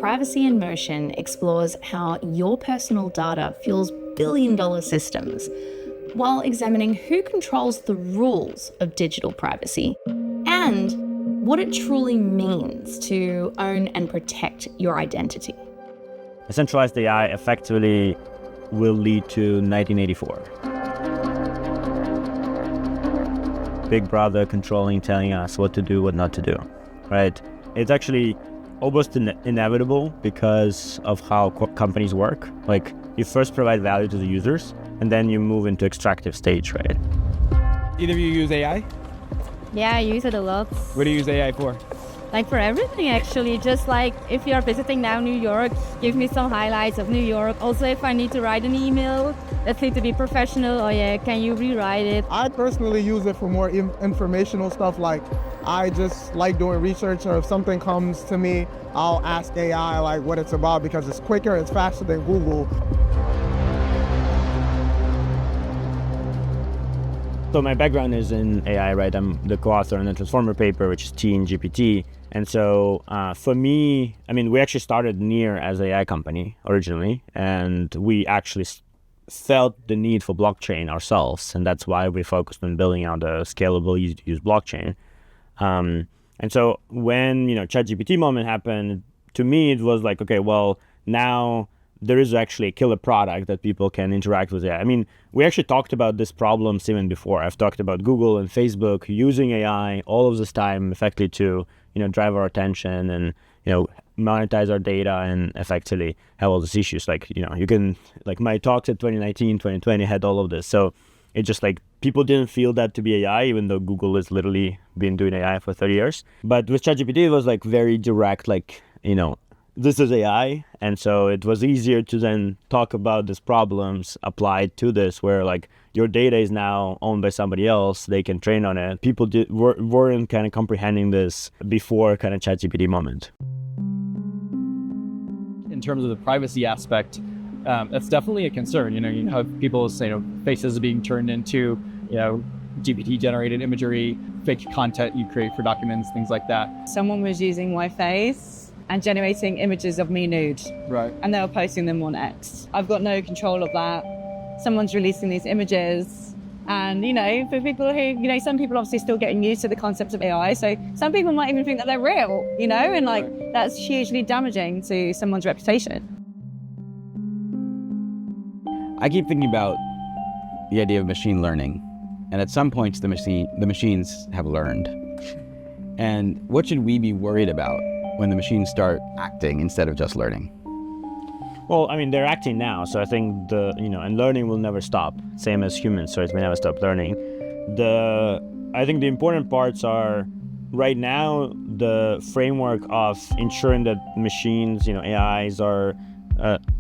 Privacy in Motion explores how your personal data fuels billion-dollar systems, while examining who controls the rules of digital privacy and what it truly means to own and protect your identity. A centralized AI effectively will lead to 1984. Big Brother controlling, telling us what to do, what not to do, right? It's actually almost inevitable because of how companies work. Like, you first provide value to the users, and then you move into extractive stage, right? Either of you use AI? Yeah, I use it a lot. What do you use AI for? Like for everything, actually. Just like if you're visiting now New York, give me some highlights of New York. Also, if I need to write an email, let's say to be professional, oh yeah, can you rewrite it? I personally use it for more informational stuff. Like, I just like doing research, or if something comes to me, I'll ask AI like what it's about, because it's quicker, it's faster than Google. So my background is in AI, right? I'm the co-author on the Transformer paper, which is T in GPT. And so for me, I mean, we actually started Near as an AI company originally, and we actually felt the need for blockchain ourselves. And that's why we focused on building out a scalable, easy to use blockchain. And so when, ChatGPT moment happened, to me, it was like, okay, well, now there is actually a killer product that people can interact with AI. I mean, we actually talked about this problem even before. I've talked about Google and Facebook using AI all of this time effectively to, drive our attention and, monetize our data and effectively have all these issues. Like, you can, like my talks at 2019, 2020 had all of this. So it just like people didn't feel that to be AI, even though Google has literally been doing AI for 30 years. But with ChatGPT, it was like very direct, like, this is AI. And so it was easier to then talk about these problems applied to this, where like your data is now owned by somebody else. They can train on it. People weren't kind of comprehending this before kind of ChatGPT moment. In terms of the privacy aspect, that's definitely a concern. You have people say, faces being turned into, GPT-generated imagery, fake content you create for documents, things like that. Someone was using my face and generating images of me nude. Right. And they were posting them on X. I've got no control of that. Someone's releasing these images. And, for people who, some people obviously still getting used to the concept of AI. So some people might even think that they're real, and like that's hugely damaging to someone's reputation. I keep thinking about the idea of machine learning. And at some points, the machines have learned. And what should we be worried about when the machines start acting instead of just learning? Well, I mean, they're acting now. So I think and learning will never stop. Same as humans, so it may never stop learning. I think the important parts are right now, the framework of ensuring that machines, AIs are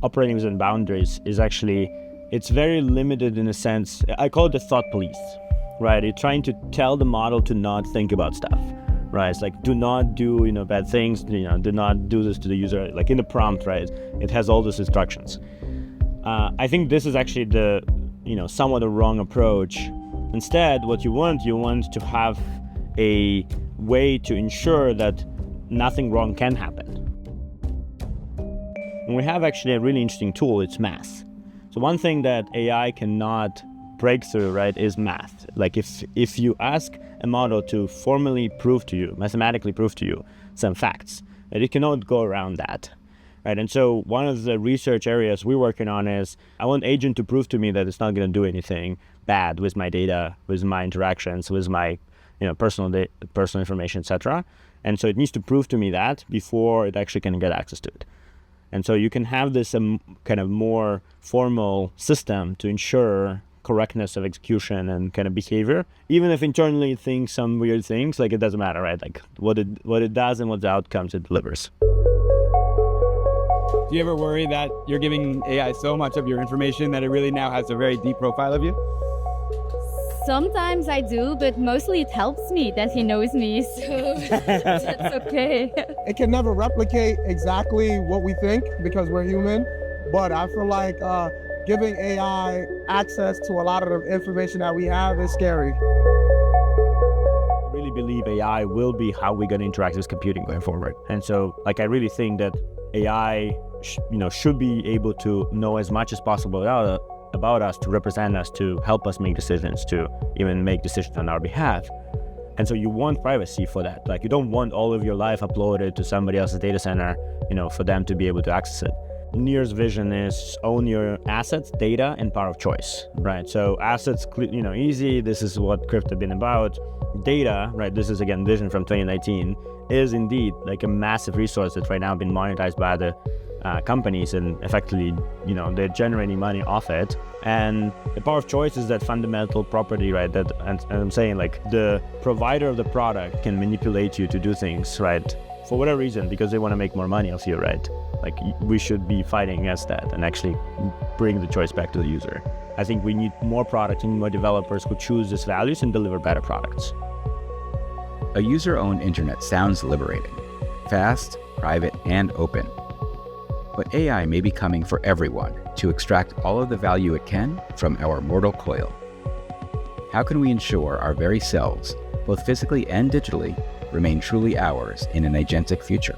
operating within boundaries is actually, it's very limited in a sense. I call it the thought police, right? You're trying to tell the model to not think about stuff. Right, it's like, do not do, bad things, do not do this to the user, like in the prompt, right? It has all these instructions. I think this is actually the, somewhat a wrong approach. Instead, what you want to have a way to ensure that nothing wrong can happen. And we have actually a really interesting tool, it's math. So one thing that AI cannot break through, right, is math. Like if you ask a model to formally prove to you, mathematically prove to you some facts, that it cannot go around that, right? And so one of the research areas we're working on is I want agent to prove to me that it's not going to do anything bad with my data, with my interactions, with my personal information, etc. And so it needs to prove to me that before it actually can get access to it. And so you can have this kind of more formal system to ensure correctness of execution and kind of behavior, even if internally it thinks some weird things, like it doesn't matter, right? Like what it does and what the outcomes it delivers. Do you ever worry that you're giving AI so much of your information that it really now has a very deep profile of you? Sometimes I do, but mostly it helps me that he knows me, so that's okay. It can never replicate exactly what we think because we're human, but I feel like giving AI access to a lot of the information that we have is scary. I really believe AI will be how we're going to interact with computing going forward. And so, I really think that AI, should be able to know as much as possible about us, to represent us, to help us make decisions, to even make decisions on our behalf. And so you want privacy for that. Like, you don't want all of your life uploaded to somebody else's data center, for them to be able to access it. Near's vision is own your assets, data, and power of choice, right? So assets, easy. This is what crypto been about. Data, right? This is again vision from 2019, is indeed like a massive resource that's right now been monetized by the companies, and effectively, they're generating money off it. And the power of choice is that fundamental property, right? That, and I'm saying, like, the provider of the product can manipulate you to do things, right? For whatever reason, because they want to make more money off you, right? Like, we should be fighting against that and actually bring the choice back to the user. I think we need more products and more developers who choose these values and deliver better products. A user-owned internet sounds liberating, fast, private, and open. But AI may be coming for everyone to extract all of the value it can from our mortal coil. How can we ensure our very selves, both physically and digitally, remain truly ours in an agentic future?